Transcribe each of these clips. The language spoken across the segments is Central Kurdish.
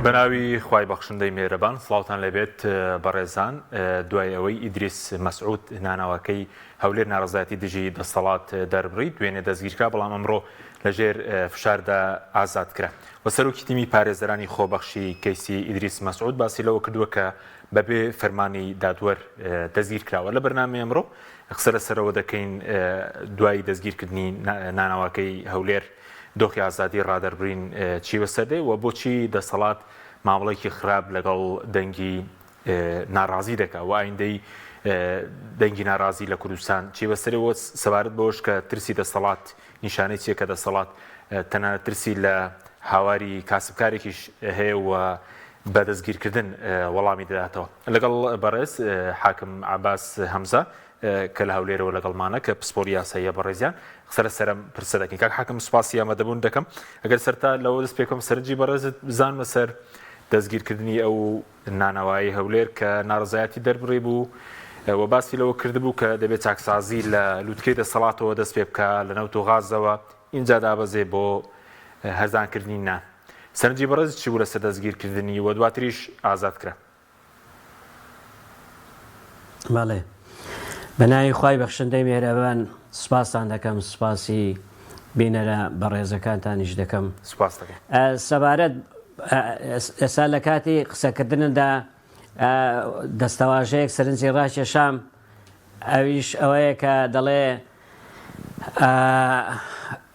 بەناوی خوای بەخشندەی مێرەبان سڵاوتان لەبێت بەڕێزان دوای ئەوەی ئیدریس مەسعود ناناوەکەی هەولێر ناڕزایەتی دژی دەسەڵات دەربڕی دوێنێ دەستگیرکرا بەڵام ئەمڕۆ لەژێر فشاردا ئازاد کرا و سەرۆکی تیمی پارێزەرانی خۆبەخشی کەیسی ئیدریس مەسعود باسی لەوە کردووە کە بەبێ فەرمانی دادوەر دەستگیرکراوە لە بەرنامەی ئەمڕۆ قسە لەسەرەوە دەکەین دوای دەستگیرکردنی ناناوەکەی هەولێر دۆخی ئازادی ڕادەربرین چی بەسەردێ و بۆچی دەسەڵات مامەڵێکی خراپ لەگەڵ دەنگی ناڕازی دەکا و ئایندەی دەنگی ناڕازی لە کوردستان چی بەسەرەوە سەبارەت بەوەش کە ترسی دەسەڵات نیشانەی چیە کە دەسەڵات تەنانەت ترسی لە هاواری کاسبکارێکیش هەیە و بەدەستگیرکردن وەڵامی دەداتەوە لەگەڵ بەڕێز حاکم عەباس هەمزە کە لە هەولێرەوە لەگەڵمانە کە پسپۆری یاساییە بەڕێزیان قسە لەسەرم پرسە دەکەین کاک حاکم سوپاسی ئامادەبوون دەکەم ئەگەر سەرتا لەوە دەست پێکەم سەرنجی بەڕێزت بزانمە سەر دەستگیرکردنی ئەو ناناوایی هەولێر کە ناڕزایەتی دەربڕی بوو و باسی لەوە کردبوو کە دەبێت چاکسازی لە لووتکەی دەسەڵاتەوە دەست پێ بکە لە نەوت و غازەوە اینجا دابەزێ بۆ هەرزانکردنی نان سەرنجی بەڕێز چی بوو لەسەر دەستگیرکردنی و دواتریش ئازاد کرا بەڵێ بەناوی خوای بەخشندەی مێرەبان سوپاسان دەکەم سوپاسی بینەرە بەڕێزەکانتانیش دەکەم سوپاس دەکەم سەبارەت ئێستا لە کاتی قسەکردندا دەستەواژەیەک سەرنجی ڕاکێشام ئەویش ئەوەیە کە دەڵێ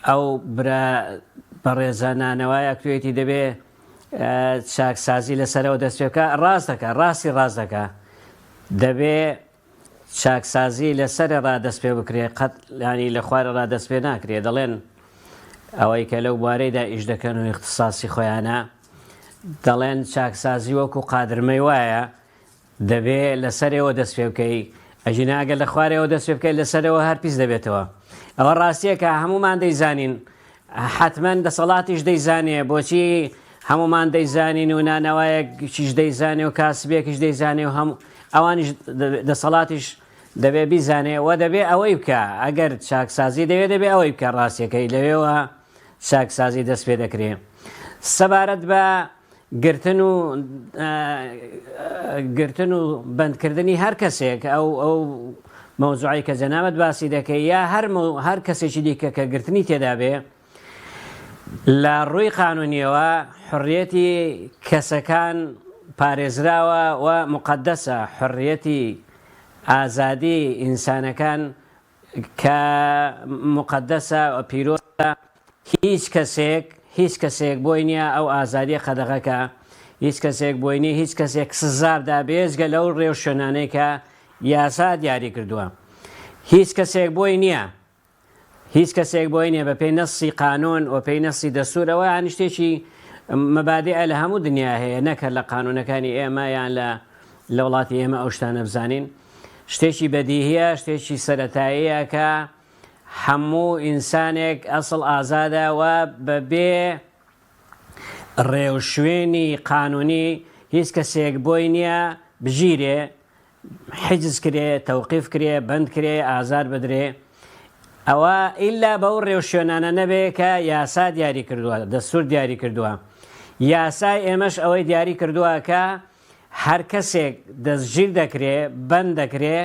ئەو برا بەڕێزە نانەوای ئەکتوێتی دەبێ چاکسازی لەسەرەوە دەست پێ بکە ڕاست دەکە ڕاستی ڕاست دەکە دەبێ چاکسازی لەسەر ڕادەست پێ بکرێ قەت ینی لە خوارە ڕادەست پێ ناکرێ دەڵێن ئەوەی کە لەو بوارەیدا ئیش دەکەن و اختصاصی خۆیانە دەڵێن چاکسازی وەکو قادرمەی وایە دەبێ لەسەرەوە دەست پێ بکەی ئەژیناگە لە خوارەوە دەست پێ بکەیت لەسەرەوە هەر پیس دەبێتەوە ئەوە ڕاستیە کە هەمومان دەیزانین حتمما دەسەڵاتیش دەیزانێ بۆچی هەمومان دەیزانین و نانەوایەکیش دەیزانێ و کاسبێکیش دەیزانێ و هەموو ئەوانیش دەسەڵاتیش دەبێ بیزانێ و دەبێ ئەوەی بکە ئەگەر چاکسازی دەبێ ئەوەی بکە ڕاستیەکەی لەوێەوە چاکسازی دەست پێ دەکرێ سەبارەت بە گرتن و بەندکردنی هەر کەسێک ئەو مەوزوعی کە جەنابەت باسی دەکەی یا هەر کەسێکی دیکە کە گرتنی تێدا بێ لە ڕووی قانونیەوە حڕیەتی کەسەکان پارێزراوە و مقدسە حڕیەتی ئازادی ئینسانەکان کە مقدسە و پیرۆزە هیچ کەسێک بۆی نییە ئەو ئازادیە قەدەغەکە هیچ کەسێک بۆی نیە هیچ کەسێک سزاردا بێزگە لەو ڕێو شوێنانەی کە یاسا دیاری کردووە هیچ کەسێک بۆی نییە بە پێی نەسی قانون و پێی نەسی دەستورەوە یان شتێکی مەبادئە لە هەموو دنیا هەیە نەکە لە قانونەکانی ئێمە یان لە وڵاتی ئێمە ئەو شتانە بزانین شتێکی بەدیهیە شتێکی سەرەتاییە کە هەموو ئینسانێک ئەسڵ ئازادە و بەبێ ڕێوشوێنی قانونی هیچ کەسێک بۆی نییە بژیرێ حجز کرێ تەوقیف کرێ بەند کرێ ئازار بدرێ ئەوە ئیلا بەو ڕێوشوێنانە نەبێ کە یاسا دیاری کردووە دەستور دیاری کردووە یاسای ئێمەش ئەوەی دیاری کردووە کە هەر کەسێک دەستگیر دەکرێ بەند دەکرێ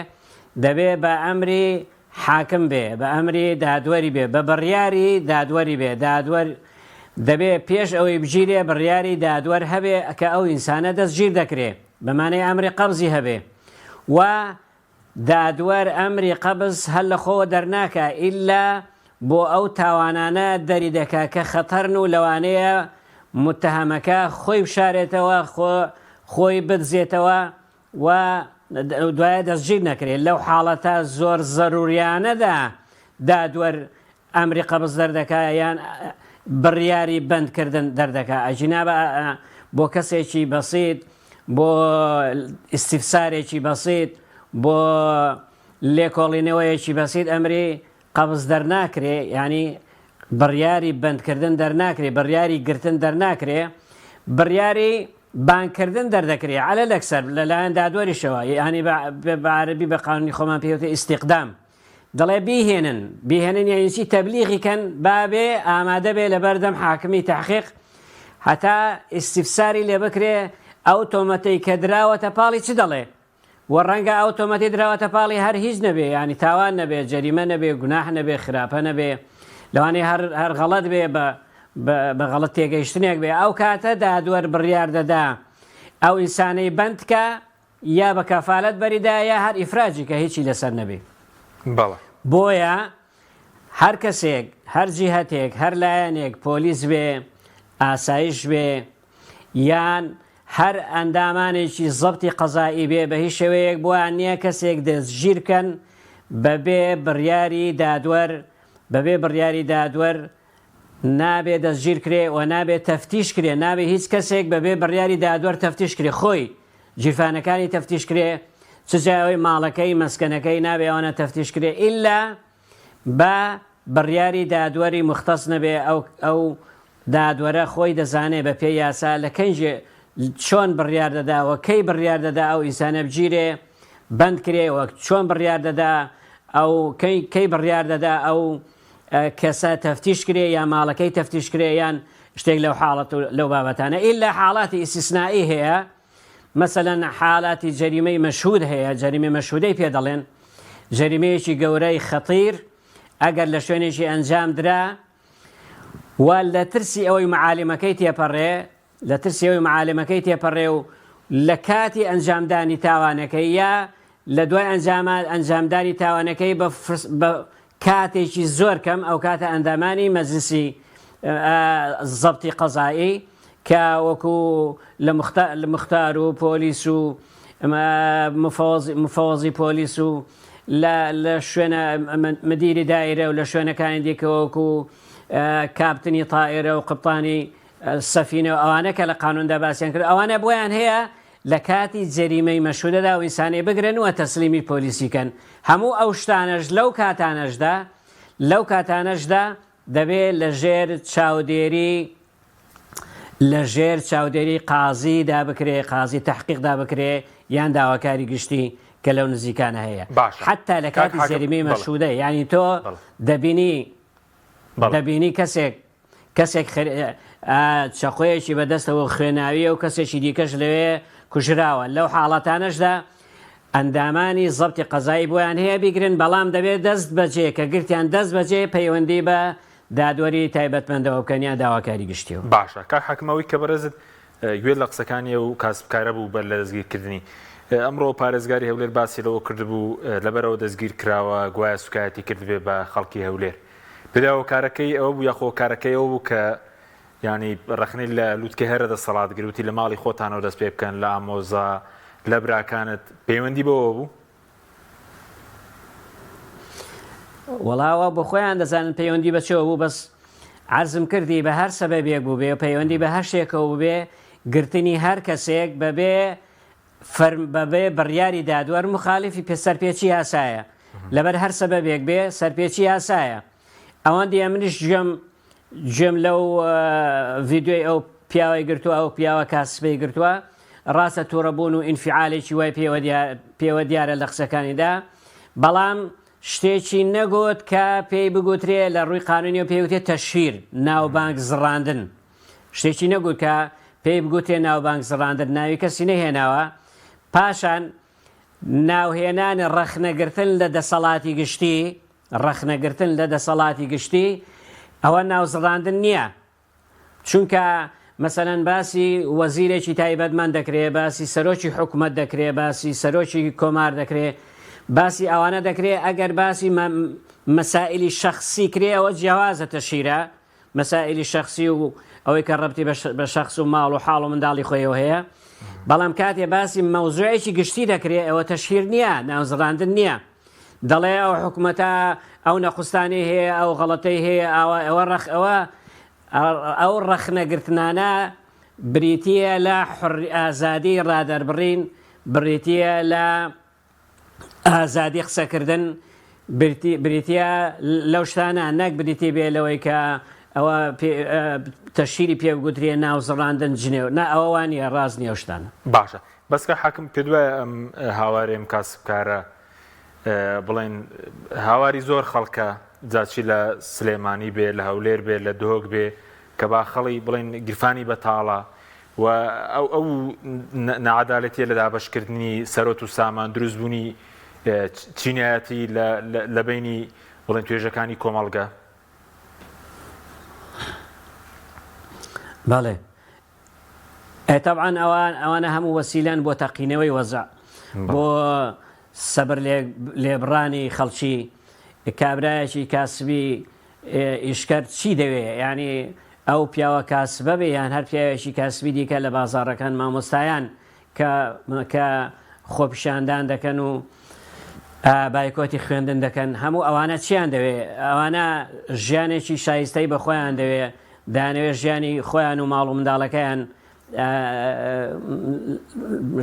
دەبێ بە ئەمری حاکم بێ بە ئەمری دادوەری بێ بە بڕیاری دادوەری بێ دادوەر دەبێ پێش ئەوەی بگیرێ بڕیاری دادوەر هەبێ کە ئەو ئینسانە دەستگیر دەکرێ بەمانەی ئەمری قەبزی هەبێ و دادوەر ئەمری قەبز هەر لە خۆوە دەرناکە ئیلا بۆ ئەو تاوانانە دەری دەکا کە خەتەرن و لەوانەیە متهمەکە خۆی بشارێتەوە خۆی بدزێتەوە و دوایە دەستگیر نەکرێت لەو حاڵەتە زۆر زەروریانەدا دادوەر ئەمری قەبز دەردەکا یان بڕیاری بەندکردن دەردەکا ئەجینا بۆ کەسێکی بەسیط بۆ ئیستیفسارێکی بەسیط بۆ لێکۆڵینەوەیەکی بەسیط ئەمری قەبز دەرناکرێ ینی بڕیاری بەندکردن دەرناکرێ بڕیاری گرتن دەرناکرێ بڕیاری بانکردن دەردەکرێ عەلە لەکسەر لەلایەن دادوەریشەوە ینی بە عەرەبی بە قانونی خۆمان پێوتە ئیستیقدام دەڵێ بیهێنن یعنی چی تەبلیغی کەن بابێ ئامادە بێ لە بەردەم حاکمی تەحقیق هەتا ئیسیفساری لێ بکرێ ئەو تۆمەتەی کە دراوەتە پاڵی چ دەڵێ و ڕەنگە ئەو تۆمەتی دراوەتە پاڵی هەر هیچ نەبێ ینی تاوان نەبێ جەریمە نەبێ گوناح نەبێ خراپە نەبێ لەوانەیە هەر غەڵەت بێ بە غەڵەت تێگەیشتنێک بێ ئەو کاتە دادوەر بڕیار دەدا ئەو ئینسانەی بەندکە یا بە کەفالەت بەریدا یا هەر ئیفراجی کە هیچی لەسەر نەبێ بۆیە هەر کەسێک هەر جیهەتێک هەر لایەنێک پۆلیس بێ ئاسایش بێ یان هەر ئەندامانێکی زەبتی قەزایی بێ بە هیچ شێوەیەک بۆیان نییە کەسێک دەستگیرکەن بەبێ بڕیاری دادوەر نابێ دەستگیر کرێ و نابێت تەفتیش کرێ نابێ هیچ کەسێک بەبێ بڕیاری دادوەر تەفتیش کرێ خۆی جیرفانەکانی تەفتیش کرێ چجاوی ماڵەکەی مەسکەنەکەی نابێ ئەوانە تەفتیش کرێ ئیلا بە بڕیاری دادوەری مختص نەبێ ئەو دادوەرە خۆی دەزانێ بە پێی یاسا لە کەنجێ چۆن بڕیار دەداوە کەی بڕیار دەدا ئەو ئینسانە بگیرێ بند کرێ وەک چۆن بڕیار دەدا ئەو کەی بڕیار دەدا ئەو کەسە تەفتیش کرێ یا ماڵەکەی تەفتیش کرێ یان شتێک لەو حاڵەت لەو بابەتانە ئیلا حاڵاتی ئیسtisنائی هەیە مەسەلەن حاڵاتی جەریمەی مەشهود هەیە جەریمەی مەشهودەی پێ دەڵێن جەریمەیەکی گەورەی خەتیر ئەگەر لە شوێنێکی ئەنجام درا و لە ترسی ئەوەی معالمەکەی تێپەڕێ و لە کاتی ئەنجامدانی تاوانەکەی یا لە دوای ئەنجامدانی تاوانەکەی بە کاتێکی زۆر کەم ئەو کاتە ئەندامانی مەجلیسی زەبتی قەزایی کە وەکو لە مختار و پۆلیس و مفەوەزی پۆلیس و لە شوێنە مدیری دایرە و لە شوێنەکانی دیکەوەکو کاپتنی تائێرە و قپتانی سەفینە و ئەوانە کە لە قانوندا باسییان کرد ئەوانە بۆیان هەیە لە کاتی جەریمەی مەشهودەدا و ئینسانی بگرن و تەسلیمی پۆلیسیکەن هەموو ئەو شتانەش لەو کاتانەشدا دەبێت لە ژێر چاودێری قازیدا بکرێ قازی تەحقیقدا بکرێ یان داواکاری گشتی کە لەو نزیکانە هەیە حتا لە کاتی جەریمەی مەشهودە ینی تۆ دەبینی کەسێک چەقۆیەکی بەدەستەوە خوێناویە و کەسێکی دیکەش لەوێ کوژراوە لەو حاڵەتانەشدا ئەندامانی زەبتی قەزایی بۆیان هەیە بیگرن بەڵام دەبێت دەست بەجێ کە گرتیان دەست بەجێ پەیوەندی بە دادوەری تایبەتمەندەوە بکەنیان داواکاری گشتیەوە باشە کاک حەکمەوەی کە بەرەزت گوێ لە قسەکانی و کاسبکارە بوو بەر لە دەستگیرکردنی ئەمڕۆ پارێزگاری هەولێر باسی لەوە کردبوو لەبەرەوە دەستگیر کراوە گوایە سوکایەتی کردبێ بە خەڵکی هەولێر پێداوە کارەکەی ئەوە بوو یاخۆ کارەکەی ئەوە بوو کە ینی ڕخنەی لە لووتکە هەرە دەسەڵات گروتی لە ماڵی خۆتانەوە دەست پێ بکەن لە ئامۆزا لە براکانت پەیوەندی بەوە بوو وەڵاوە بۆ خۆیان دەزانن پەیوەندی بەچەوە بوو بەس عەرزم کردی بە هەر سەبەبێک بوو بێ پەیوەندی بە هەر شتێکەوە بوو بێ گرتنی هەر کەسێک بەبێ بڕیاری دادوەر مخالیفی سەرپێچی یاسایە لەبەر هەر سەبەبێک بێ سەرپێچی یاسایە ئەوان دیە منیش گوێم لەو ڤیدیۆی ئەو پیاوەی گرتووە ئەو پیاوە کاسبەی گرتووە ڕاستە تووڕەبوون و ئینفعالێکی وای پێوە دیارە لە قسەکانیدا بەڵام شتێکی نەگوت کە پێی بگوترێ لە ڕووی قانونی و پێوتێت تەشهیر ناوبانگ زڕاندن شتێکی نەگوت کە پێی بگوتێ ناوبانگ زڕاندن ناوی کەسی نەهێناوە پاشان ناوهێنانی ڕەخنەگرتن لە دەسەڵاتی گشتی ئەوە ناوزڕاندن نییە چونکە مەسەلەن باسی وەزیرێکی تایبەتمەند دەکرێت باسی سەرۆکی حکوومەت دەکرێت باسی سەرۆکی کۆمار دەکرێت باسی ئەوانە دەکرێت ئەگەر باسی مەسائلی شەخصی کرێ ئەوە جیاوازە تەشهیرە مەسائلی شەخصی و ئەوەی کە ڕەبتی بە شەخص و ماڵ و حاڵ و منداڵی خۆیەوە هەیە بەڵام کاتێ باسی مەوزوعێکی گشتی دەکرێت ئەوە تەشهیر نییە ناوزڕاندن نییە دەڵێ ئەو حکوومەتە ئەو نەخستانی هەیە ئەو غەڵەتەی هەیە ئەو ڕەخنەگرتنانە بریتیە لە ئازادی ڕادەربڕین بریتیە لە ئازادی قسەکردن بریتیە لەو شتانە نەک بریتی بێ لەوەی کە ئەوە تەشهیری پێگوترێ ناوزڕاندن جنێو نا ئەوەوانیە ڕاست نیە شتانە باشە بەسکە حاکم پێ دوایە ئەم هاوارێم کاسبکارە بڵێن هاواری زۆر خەڵکە جاچی لە سلێمانی بێ لە هەولێر بێ لە دۆک بێ کە با خەڵی بڵێن گرفانی بەتاڵە و ئەو نەعەدالەتیە لە دابەشکردنی سەرۆت و سامان دروستبوونی چینایەتی لە بینی بڵێن توێژەکانی کۆمەڵگە. بەڵێ طبعا ئەوانە هەموو وەسیلەن بۆ تەقینەوەی وەزع بۆ سەبر لێبڕانی خەڵکی. کابرایەکی کاسبی ئیشکرد چی دەوێ؟ یعنی ئەو پیاوە کاسبە بێ یان هەر پیاوێکی کاسبی دیکە لە بازاڕەکان مامۆستایان کە خۆپیشاندان دەکەن و بایکۆتی خوێندن دەکەن، هەموو ئەوانە چیان دەوێ؟ ئەوانە ژیانێکی شایستەی بە خۆیان دەوێ، دانەوێت ژیانی خۆیان و ماڵ و منداڵەکەیان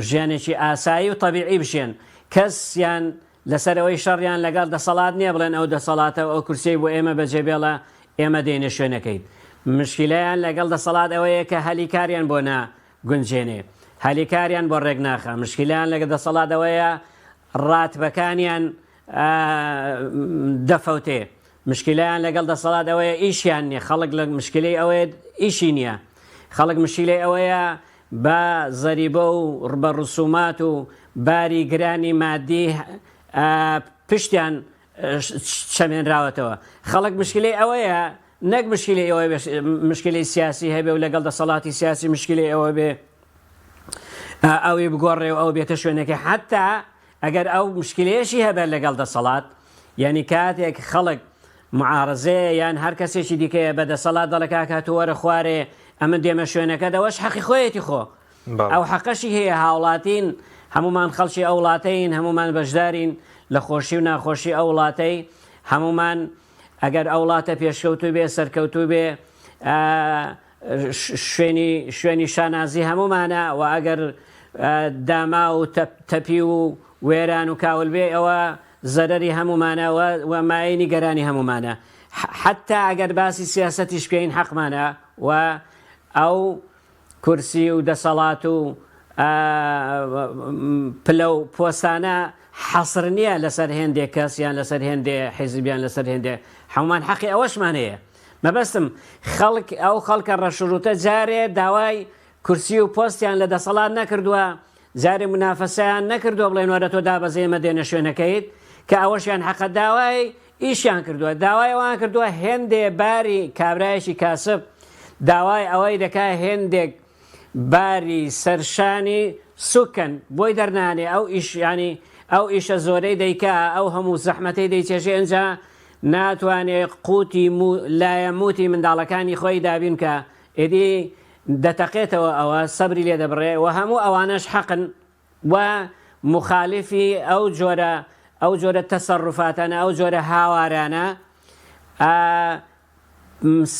ژیانێکی ئاسایی و طبیعی بشێن. کەسیان لەسەرەوەی شەڕیان لەگەڵ دەسەڵات نییە بڵێن ئەو دەسەڵاتە ئەو کورسی بۆ ئێمە بەجێبێڵە ئێمە دێنە شوێنەکەیت. مشکلەیان لەگەڵ دەسەڵات ئەوەیە کە هەلیکاریان بۆ ناگونجێنێ، هەلیکاریان بۆ ڕێک ناخە. مشکلیان لەگەڵ دەسەڵات ئەوەیە ڕاتبەکانیان دەفەوتێ. مشکلیان لەگەڵ دەسەڵات ئەوەیە ئیشیان نییە. خەڵک لە مشکلەی ئەوەیە ئیشی نییە. خەڵک مشکلەی ئەوەیە بە زەریبە و بە ڕسومات و باری گرانی مادی پشتیان چەمێنراوەتەوە. خەڵک مشکلەی ئەوەیە نەک مشکلی ئەوە مشکلی سیاسی هەبێ و لەگەڵ دەسەڵاتی سیاسی مشکلی ئەوە بێ ئەوی بگۆڕێ و ئەو بێتە شوێنەکە. حتا ئەگەر ئەو مشکلەیەشی هەبێت لەگەڵ دەسەڵات، یعنی کاتێک خەڵک معارزەیە یان هەر کەسێکی دیکەیە بە دەسەڵات دەڵێکا کاتووەرە خوارێ ئەمە دێمە شوێنەکە دەوەش حەقی خۆیەتی خۆ. ئەو حەقەشی هەیە. هاوڵاتین هەمومان خەڵکی ئەو وڵاتەین، هەمومان بەشدارین لە خۆشی و ناخۆشی ئەو وڵاتەی. هەمومان ئەگەر ئەو وڵاتە پێشکەوتوو بێ سەرکەوتوو بێ شوێنی شانازی هەمومانە و ئەگەر داما و تەپی و وێران و کاول بێ ئەوە زەرەری هەمومانە و ماینی گەرانی هەمومانە. حتا ئەگەر باسی سیاسەتیش بکەین حەقمانە و ئەو کورسی و دەسەڵات و پلە و پۆستانە حەسر نییە لەسەر هێندێک کەس یان لەسەر هێندێ حیزبیان لەسەر هێندێ. هەمومان حەقی ئەوەشمان هەیە. مەبەستم ئەو خەڵکە ڕەشروتە جارێ داوای کورسی و پۆستیان لە دەسەڵات نەکردووە، جارێ منافەسەیان نەکردووە بڵێن وەرە تۆ دابەزێ ئێمە دێنە شوێنەکەیت، کە ئەوەشیان حەقە داوای ئیشیان کردووە. داوای ئەوان کردووە هێندێ باری کابرایەکی کاسب داوای ئەوەی دەکا هێندێک باری سەرشانی سوکەن بۆی دەرنانێ ئەو ئیشیانی ئەو ئیشە زۆرەی دەیکا ئەو هەموو زەحمەتەی دەیچێژێ ئەنجا ناتوانێت قوتی لایەموتی منداڵەکانی خۆی دابین کە ئێدی دەتەقێتەوە ئەوە سەبری لێ دەبڕێ و هەموو ئەوانەش حەقن و مخالفی ئەو جۆرە تەسەڕوفاتانە ئەو جۆرە هاوارانە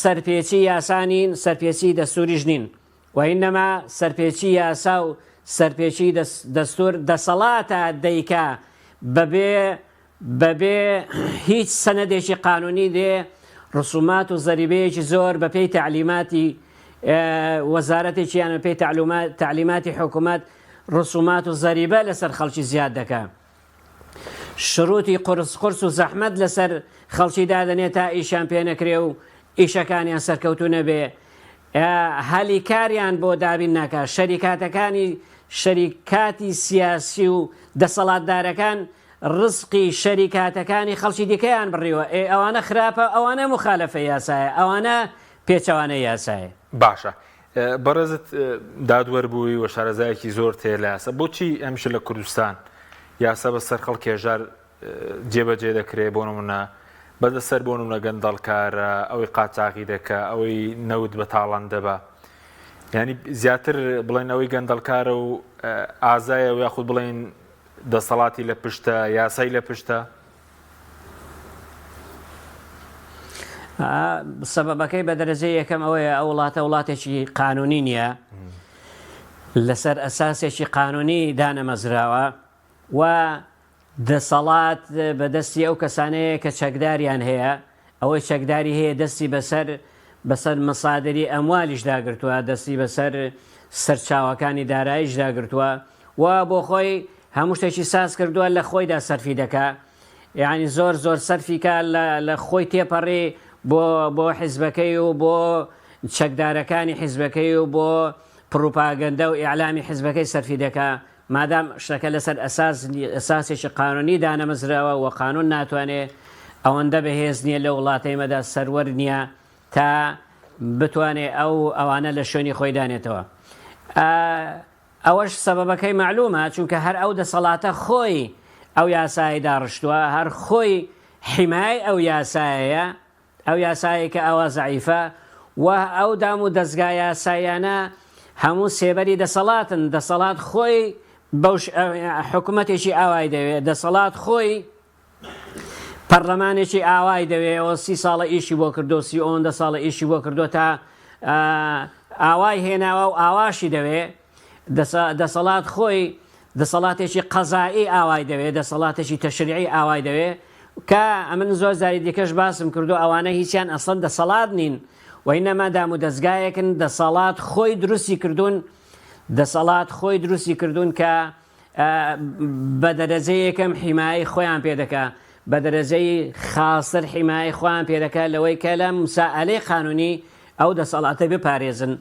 سەرپێچی یاسانین، سەرپێچی دەستوریش نین و ئینەما سەرپێچی یاسا و سەرپێچی دەستور دەسەڵاتە دەیکا بەبێ هیچ سەنەدێکی قانونی دێ ڕسومات و زەریبەیەکی زۆر بە پێی تعلیماتی وەزارەتێکی یان بە پێی تعلیماتی حکوومەت ڕسومات و زەریبە لەسەر خەڵکی زیاد دەکات. شروتی قرس و زەحمەت لەسەر خەڵکی دادەنێت تا ئیشان پێ نەکرێ و ئیشەکانیان سەرکەوتو نەبێ. هەلیکاریان بۆ دابین ناکات. شەریکاتی سیاسی و دەسەڵاتدارەکان ڕزقی شەریکاتەکانی خەڵکی دیکەیان بڕیوە. ئەوانە خراپە، ئەوانە مخالەفە یاسایە، ئەوانە پێچەوانە یاسایە. باشە. بەڕێزت دادوەربووی و شارەزایەکی زۆر تێ لە یاسا. بۆچی ئەمش لە کوردستان یاسا بەسەر خەڵک هێژار جێبەجێ دەکرێت؟ بۆ نمونە بەدەسەر بۆ نمونە گەندەڵکارە، ئەوەی قاچاقی دەکە، ئەوەی نەوت بە تاڵان دەبە، ینی زیاتر بڵێن ئەوەی گەندەڵکارە و ئازایە و یاخود بڵێن دەسەڵاتی لە پشتە، یاسای لە پشتە. سەبەبەکەی بە دەرەجەی یەکەم ئەوەیە ئەو وڵاتێکی قانونی نییە، لەسەر ئەساسێکی قانونی دانەمەزراوە و دەسەڵات بەدەستی ئەو کەسانەیە کە چەکداریان هەیە، ئەوەی چەکداری هەیە دەستی بەسەر مەسادری ئەموالیش داگرتووە، دەستی بەسەر سەرچاوەکانی داراییش داگرتووە و بۆ خۆی هەموو شتێکی ساز کردووە لە خۆیدا سەرفی دەکا. یعنی زۆر سەرفی کا لە خۆی تێپەڕێ بۆ حیزبەکەی و بۆ چەکدارەکانی حیزبەکەی و بۆ پروپاگەندە و ئیعلامی حیزبەکەی سەرفی دەکا مادام شتەکە لەسەر ئەساسێکی قانونی دانەمەزراوە و قانون ناتوانێت ئەوەندە بەهێز نییە لە وڵاتەیمەدا سەروەر نییە تا بتوانێت ئەوانە لە شوێنی خۆی دانێتەوە. ئەوەش سەبەبەکەی معلومە چونکە هەر ئەو دەسەڵاتە خۆی ئەو یاسایی داڕشتووە هەر خۆی حیمای ئەو یاسایە ئەو یاسایی کە ئەوە زەعیفە و ئەو دام و دەستگای یاسایانە هەموو سێبەری دەسەڵاتن دەسەڵات خۆی حکوومەتێکی ئاوای دەوێت دەسەڵات خۆی پەرلەمانێکی ئاوای دەوێت 30 ساڵە ئیشی بۆ کردو 30 ساڵە ئیشی بۆ کردو تا ئاوای هێناوە و ئاواشی دەوێت دەسەڵات خۆی دەسەڵاتێکی قەزایی ئاوای دەوێت دەسەڵاتێکی تەشریعی ئاوای دەوێت کە ئەمن زۆر زاری دیکەش باسم کردو ئەوانە هیچیان ئەسڵەن دەسەڵات نین وەینەما دام و دەستگایەکن دەسەڵات خۆی دروستی کردوون دەسەڵات خۆی دروستی کردوون کە بە دەرەجەی یەکەم حیمایی خۆیان پێدەکا بە دەرەجەی خاصر حیمایی خۆیان پێدەکات لەوەی کە لە مسائلەی قانونی ئەو دەسەڵاتە بپارێزن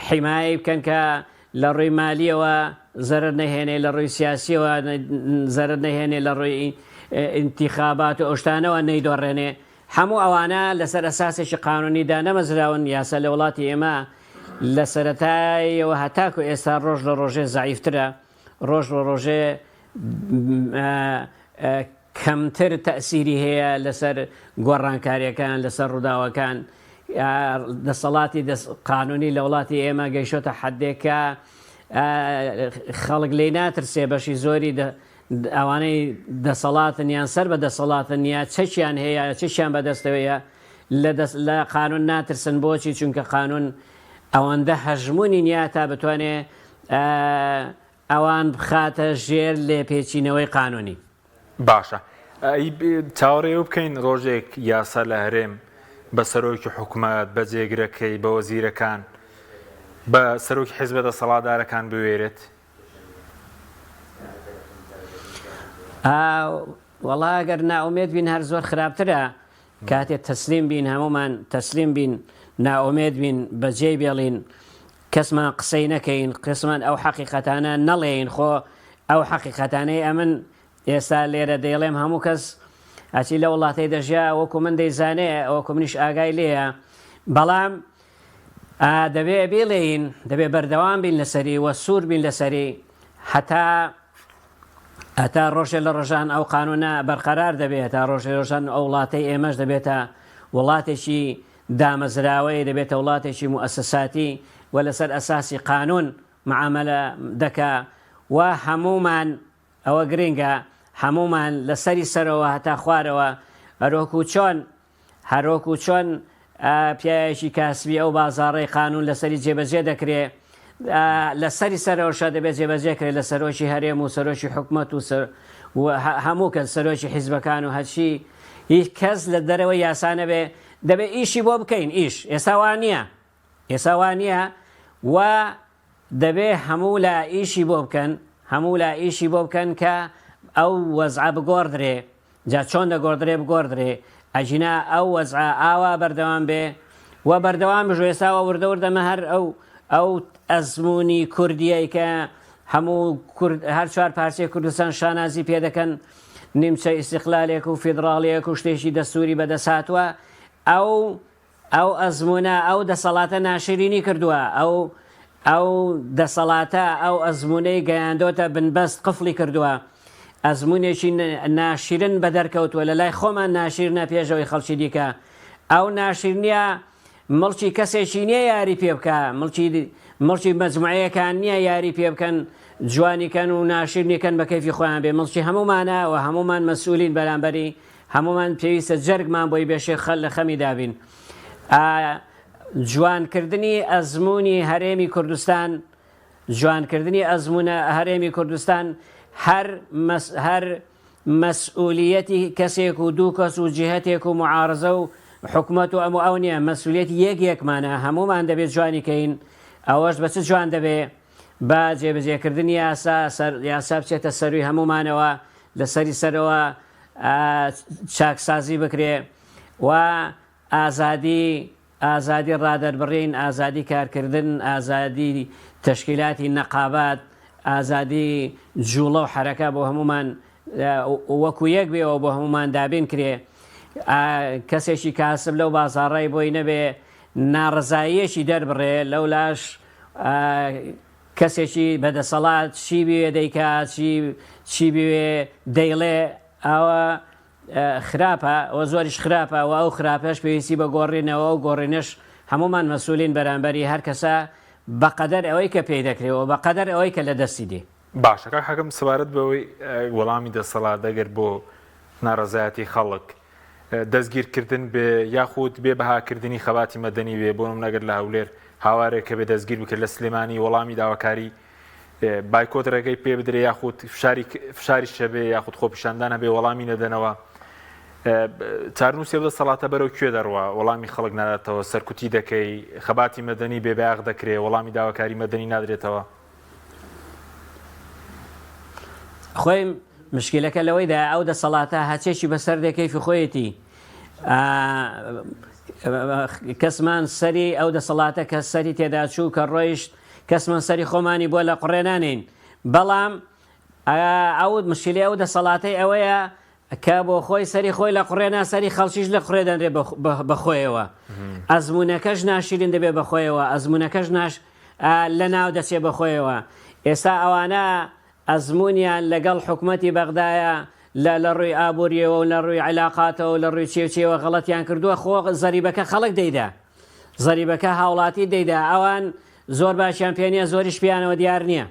حیمایی بکەن کە لە ڕووی مالیەوە زەرر نەهێنێ لە ڕووی سیاسیەوە زەرر نەهێنێ لە ڕووی انتخابات و ئەوشتانەوە نەیدۆڕێنێ هەموو ئەوانە لەسەر ئەساسێکی قانونیدا نەمەزراون یاسا لە وڵاتی ئێمە لە سەرەتایەوە هەتاکو ئێستا ڕۆژ لە ڕۆژێ زەعیفترە ڕۆژ لە ڕۆژێ کەمتر تەئسیری هەیە لەسەر گۆڕانکاریەکان لەسەر ڕووداوەکان دەسەڵاتی قانونی لە وڵاتی ئێمە گەیشتە حەدێکە خەڵک لێی ناترسێ بەشی زۆری ئەوانەی دەسەڵاتن یان سەر بە دەسەڵاتن یا چەکیان هەیە چشیان بەدەستەوەیە لە قانون ناترسن بۆچی چونکە قانون ئەوەندە هەژمونی نیە تا بتوانێت ئەوان بخاتە ژێر لێپێچینەوەی قانونی. باشە چاوەڕێ بکەین ڕۆژێک یاسا لە هەرێم بە سەرۆکی حکوومەت بە جێگرەکەی بە وەزیرەکان بە سەرۆکی حیزبە دەسەڵاتدارەکان بوێرێت. وەڵا ئەگەر ناومێت بین هەر زۆر خراپترە کاتێک تەسلیم بین هەمومان تەسلیم بین ناومێت بین بەجێ بێڵین کەسمان قسەی نەکەین قسمان ئەو حەقیقەتانە نەڵێین خۆ ئەو حەقیقەتانەی ئەمن ئێستا لێرە دەیڵێم هەموو کەس ئەچی لە وڵاتی دەژیا وەکو من دەیزانێ ئەوەکو منیش ئاگای لێیە بەڵام دەبێ بێڵێین دەبێ بەردەوام بین لەسەری وە سوور بین لەسەری هەتا ڕۆژێ لە ڕۆژان ئەو قانونە بەرقەرار دەبێت تا ڕۆژێ ڕۆژان ئەو وڵاتی ئێمەش دەبێتە وڵاتێکی دامەزراوەی دەبێتە وڵاتێکی موئەسساتی و لەسەر ئەساسی قانون معاملە دەکا و هەمومان ئەوە گرنگە هەمومان لەسەری سەرەوە هەتا خوارەوە هەروەکو چۆن پیاەکی کاسبی ئەو بازاڕی قانون لەسەری جێبەجێ دەکرێت لەسەری سەرەوەشە دەبێت جێبەجێکرێت لە سەرۆکی هەرێم و سەرۆکی حکوومەت و هەموو کەس سەرۆکی حیزبەکان و هەرچی هیچ کەس لە دەرەوە یاسانە بێ دەبێت ئیشی بۆ بکەین ئیش ئێستا وان نییە و دەبێ هەموو لە ئیشی بۆ بکەن کە ئەو وەزعە بگۆڕدرێ جا چۆن دەگۆڕدرێ بگۆڕدرێ ئەجینا ئەو وەزعە ئاوا بەردەوام بێ و بەردەوام بژ ئێستاوە وردەوردەمە هەر ئەو ئەزمموی کوردیە کە هەموو هەر چوار پارچەی کوردستان شانازی پێ دەکەن نیمچە ئیستیقلالێک و فیدراڵیەک و شتێکی دەستوری بەدەساتوە ئەو ئەزمونە ئەو دەسەڵاتە ناشرینی کردووە ئەو دەسەڵاتە ئەو ئەزمونەی گەیاندۆتە بنبەست قفڵی کردووە ئەزمونێکی ناشرن بە دەرکەوتووە لە لای خۆمان ناشرنە پێشەوەی خەڵکی دیکە ئەو ناشرنیە مڵکی کەسێکی نییە یاری پێ بکە مڵکی مەجموعەکان نییە یاری پێ بکەن جوانیکەن و ناشرنیکەن بە کەیفی خۆیان بێ مڵکی هەمومانە و هەمومان مەسئولین بەرامبەری هەمومان پێویستە جەرگمان بۆی بێشێ خەل لە خەمی دابین. جوانکردنی ئەزمموی هەرێمی کوردستان جوانکردنی ئەزمونە هەرێمی کوردستان هەر مەسئولیەتی کەسێک و دوو کەس و جهەتێک و معارزە و حکوومەت و ئەو نییە مەسئولیەتی یەکمانە هەمومان دەبێت جوانیکەین ئەوەش بە چ جوان دەبێ با جێبەجێکردنی یاسا بچێتە سەروی هەمومانەوە لەسەری سەرەوە چاکسازی بکرێ و ئازادی ئازادی ڕادەربڕین، ئازادی کارکردن، ئازادی تەشکیلاتی نەقابات، ئازادی جوڵە و حرەکە بۆ هەمومان وەکو یەک بێەوە بۆ هەمومان دابین کرێ. کەسێکی کاسب لەو بازاڕای بۆی نەبێ ناڕزاییەکی دەربڕێ، لەو لاش کەسێکی بەدەسەڵات چی بوێ دەیکات چی بوێ دەیڵێ ئەوە خراپە، ئەوە زۆریش خراپە و ئەو خراپەش پێویستی بە گۆڕینەوە و گۆڕینش هەمومان مەسولین بەرامبەری هەر کەسە بەقەدەر ئەوەی کە پێی دەکرێەوە بەقەدەر ئەوەی کە لە دەستی دێ. باشەکە حەکەم سەبارەت بەوەی وەڵامی دەسەڵات دەگەر بۆ ناڕەزایەتی خەڵک دەستگیرکردن بێ یاخود بێ بەهاکردنی خەباتی مەدەنی بێ بۆ نەگەر لە هەولێر هاوارێک کە بێ دەستگیر بکرد لە سلێمانی وەڵامی داواکاری بایکۆت ڕێگەی پێ بدرێ یاخود فشاری شەبێ یاخود خۆپیشاندان هەبێ وەڵامی نەدەنەوە. چارنووسی ئەو دەسەڵاتە بەرەو کوێ دەڕوە وەڵامی خەڵک ناداتەوە، سەرکوتی دەکەی، خەباتی مەدەنی بێباغ دەکرێ، وەڵامی داواکاری مەدەنی نادرێتەوە. خۆی مشکلەکە لەوەیدا ئەو دەسەڵاتە هەچێکی بەسەر دەکەیفی خۆیەتی کەسمان سەری ئەو دەسەڵاتە کە سەری تێدا چوو کە ڕۆیشت کەسمان سەری خۆمانی بۆ لە قڕێنانین. بەڵام ئەو مشکلی ئەو دەسەڵاتەی ئەوەیە کە بۆ خۆی سەری خۆی لە قڕێنا سەری خەڵکیش لە قڕێ دەنرێ بەخۆیەوە، ئەزمونونەکەش ناشرین دەبێت بەخۆیەوە، ئەزمونونەکەش لە ناو دەچێت بەخۆیەوە. ئێستا ئەوانە ئەزمونیان لەگەڵ حکومەتی بەغدایە لە ڕووی ئابوووریەوە و لە ڕووی علااقاتەوە لە ڕووی چێوچێوە غەڵەتیان کردووە، خۆ زەریبەکە خەڵک دەیدا، زەریبەکە هاوڵاتی دەیدا، ئەوان زۆر باشیان پێ نییە، زۆریش پیانەوە دیار نییە.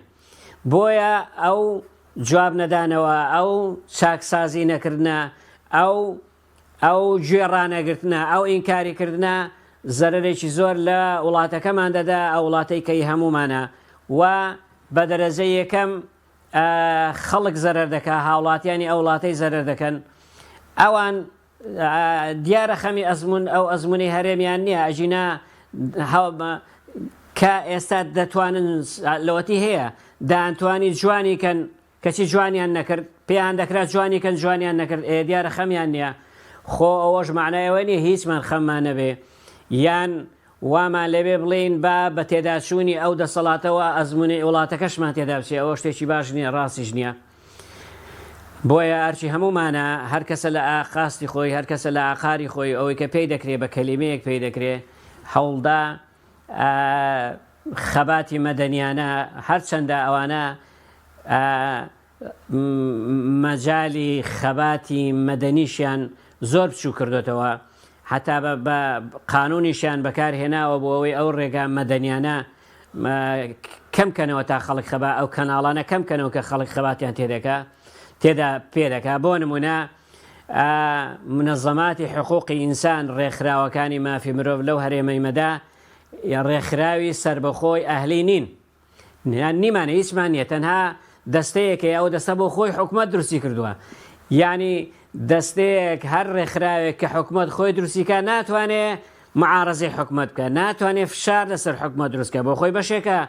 بۆیە ئەو جواب نەدانەوە، ئەو چاکسازی نەکردە، ئەو گوێڕانەگرتنە، ئەو ئینکاریکردە زەرێکی زۆر لە وڵاتەکەمان دەدا، ئەو وڵاتەی کەی هەمومانە و بە دەرەجەی یەکەم خەڵک زەرەر دەکا، هاوڵاتیانی ئەو وڵاتەی زەرەر دەکەن. ئەوان دیارە خەمی ئەو ئەزمونەی هەرێمیان نییە، ئەژینا کە ئێستا دەتوانن لەوەتی هەیە دانتوانی جوانی کەن کەچی جوانیان نەکرد، پێیان دەکرات جوانی کەن جوانیان نەکرد، دیارە خەمیان نییە. خۆ ئەوەش معنایەوە نیە هیچمان خەممان نەبێ یان وامان لەبێ بڵین بە تێداچوونی ئەو دەسەڵاتەوە ئەزمونی وڵاتەکەشمان تێدا بچێ، ئەوە شتێکی باش نییە، ڕاستیش نییە. بۆیە ئەرچی هەمومانە هەر کەسە لە ئاقاستی خۆی، هەر کەسە لە ئاقاری خۆی ئەوەی کە پێی دەکرێت بە کەلیمەیەک پێی دەکرێت هەوڵدا خەباتی مەدەنیانە هەرچەندە ئەوانە مەجای خەباتی مەدەنیشیان زۆر بچوو کردوێتەوە، حتا بە قانونیشیان بەکارهێناوە بۆ ئەوەی ئەو ڕێگا مەدەنیانە کەمکەنەوە تا خەڵک خەبا ئەو کەناڵانە کەمکەنەوە کە خەڵک خەباتیان تێدا پێدەکا. بۆ نمونە منەظەماتی حقوقی ئینسان ڕێکخراوەکانی مافی مرۆڤ لەو هەرێمەی مەدا ڕێکخراوی سربەخۆی ئەهلی نین، نیمانە هیچمان نیە، تەنها دەستەیەکە ئەو دەستە بۆ خۆی حکومەت دروستی کردووە. یعنی دەستەیەک هەر ڕێکخراوێک کە حکومەت خۆی دروستیکە ناتوانێت معارەزەی حکومەت بکە، ناتوانێت فشار لەسەر حکومەت دروستکە، بۆ خۆی بەشێکە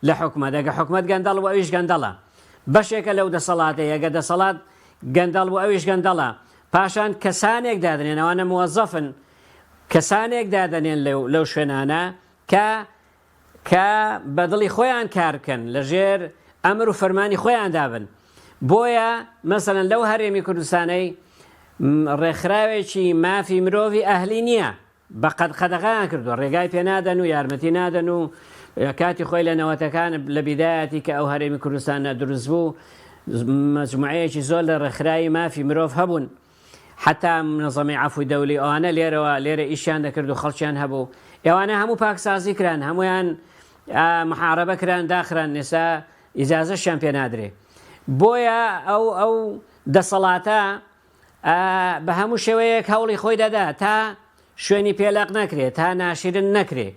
لە حکومەت. ئەگە حکومەت گەندەڵ بۆ ئەویش گەندەڵە، بەشێکە لەو دەسەڵاتەیە، ئەگە دەسەڵات گەندەڵ بۆ ئەویش گەندەڵە. پاشان کەسانێک دادنێن، ئەوانە موەزەفن، کەسانێک دادنێن لەو شوێنانە کە بەدڵی خۆیان کار بکەن، لەژێر ئەمر و فەرمانی خۆیان دابن. بۆیە مەسەڵەن لەو هەرێمی کوردستانەی ڕێکخراوێکی مافی مرۆڤی ئەهلی نییە، بە قەدەغەیان کردووە، ڕێگای پێ نادەن و یارمەتی نادەن و کاتی خۆی لە نەوەتەکان لە بیدایەتی کە ئەو هەرێمی کوردستانە دروست بوو مەجموعەیەکی زۆر لە ڕێکخراوی مافی مرۆڤ هەبوون، حتا منەظەمەی عەفوی دەولی ئەوانە لێرە ئیشیان دەکرد و خەڵکیان هەبوو. ئێوانە هەموو پاکسازی کران، هەمویان محارەبە کران، داخران، نێسا ئیجازەشیان پێ نادرێ. بۆیە ئەو دەسەڵاتە بە هەموو شێوەیەک هەوڵی خۆی دەدا تا شوێنی پێلاق نەکرێت، تا ناشرن نەکرێ.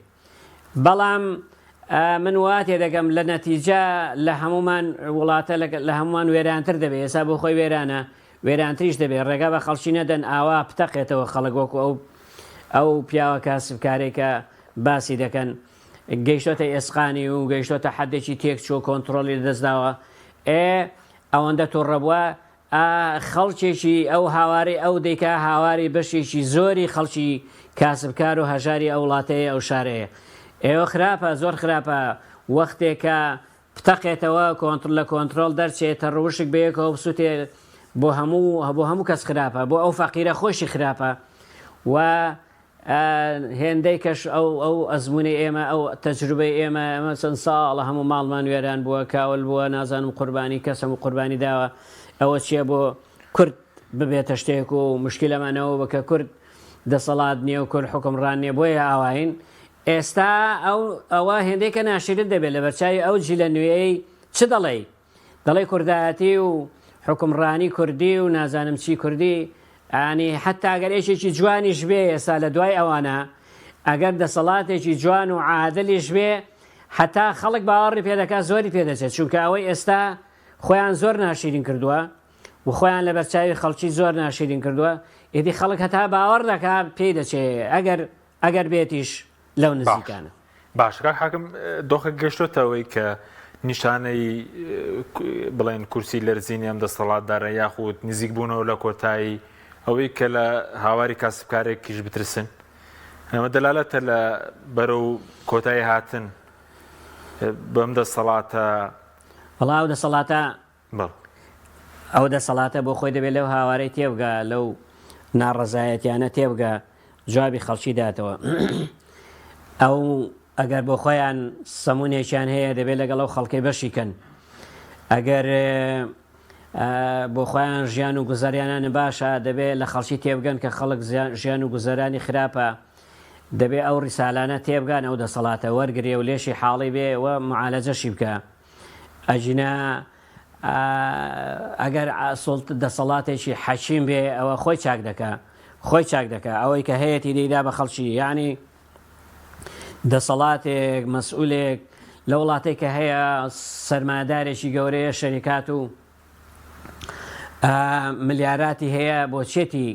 بەڵام من وا تێدەگەم لە نەتیجە لە هەمومان وڵاتە لە هەمومان وێرانتر دەبێت، ئێستا بۆ خۆی وێرانە، وێرانتریش دەبێت، ڕێگا بە خەڵکی نەدەن ئاوا پتەقێتەوە خەڵک وەکو ئەو پیاوە کاسبکارێکە باسی دەکەن، گەیشتۆتە ئێسقانی و گەیشتۆتە حەدێکی تێکچوو کۆنتترۆلی دەستداوە، ئەوەندە تووڕەبووە خەڵکێکی ئەو هاواری ئەو دەیکا هاواری بەشێکی زۆری خەڵکی کاسبکار و هەژاری ئەو وڵاتەیە ئەو شارەیە. ئێوە خراپە، زۆر خراپە وەختێکە پتەقێتەوە لە کۆنتترۆل دەرچێتە ڕوشک بەیەکەوە بسووتێ بۆ هەموو کەس خراپە، بۆ ئەو فەقیرە خۆشی خراپە و هێندەی کەش ئەو ئەزمونی ئێمە ئەو تەجروبەی ئێمە چەند ساڵە هەموو ماڵمان وێران بووە، کاول بووە، نازانم قوربانی کەسم و قوربانی داوە. ئەوە چییە بۆ کورد ببێتە شتێک و مشکلەمانەوە بکە کورد دەسەڵات نییە و کورد حکمڕان نییە، بۆیە ئاواین. ئێستا ئەوە هێندێک کە ناشرت دەبێت لە بەرچاوی ئەو جی لە نوێی چ دەڵێ کوردایەتی و حکمڕانی کوردی و نازانم چی کوردی، ئانی حتا ئەگەرێکێکی جوانیش بێ ئێستا لە دوای ئەوانە ئەگەر دەسەڵاتێکی جوان و عادلیش بێ حتا خەڵک باوەڕی پێدەکات زۆری پێدەچێت، چونکە ئەوەی ئێستا خۆیان زۆر ناشرین کردووە و خۆیان لە بەرچاوی خەڵکی زۆر ناشرین کردووە، ئیدی خەڵک هەتا باوەڕ دەکات پێی دەچێت ئەگەر بێتیش لەو نزیکانە. باشکار حاکم دۆخە گەشتۆتەوەی کە نیشانەی بڵێن کورسی لەرزینی ئەم دەسەڵاتدارە یاخود نزیک بوونەوە لە کۆتایی ئەوەی کە لە هاواری کاسبکارێکیش بترسن، ئەمە دەلالەتە لە بەرەو کۆتایی هاتن بەم دەسەڵاتە. بەڵاو دەسەڵاتە بۆ خۆی دەبێت لەو هاوارەی تێبگا، لەو ناڕەزایەتیانە تێبگا، جوابی خەڵکی داتەوە. ئەو ئەگەر بۆ خۆیان سەمونێکیان هەیە دەبێت لەگەڵ ئەو خەڵکەی بەشیکەن، ئەگەر بۆ خۆیان ژیان و گوزاریانە باشە دەبێت لە خەڵکی تێبگەن کە خەڵک ژیان و گوزارانی خراپە، دەبێت ئەو ڕیسالانە تێبگان ئەو دەسەڵاتە وەرگێ و لێشی حاڵی بێ و معالەجەشی بکە. ئەجینە ئەگەر دەسەڵاتێکی حەکیم بێ ئەوە خۆی چاک دەکە ئەوەی کە هەیەی دەیدا بە خەڵکی، یعنی دەسەڵاتێک مەسئولێک لە وڵاتێک کە هەیە سەرمایەدارێکی گەورەیە شەریکات و ملیاراتی هەیە بۆ چێتی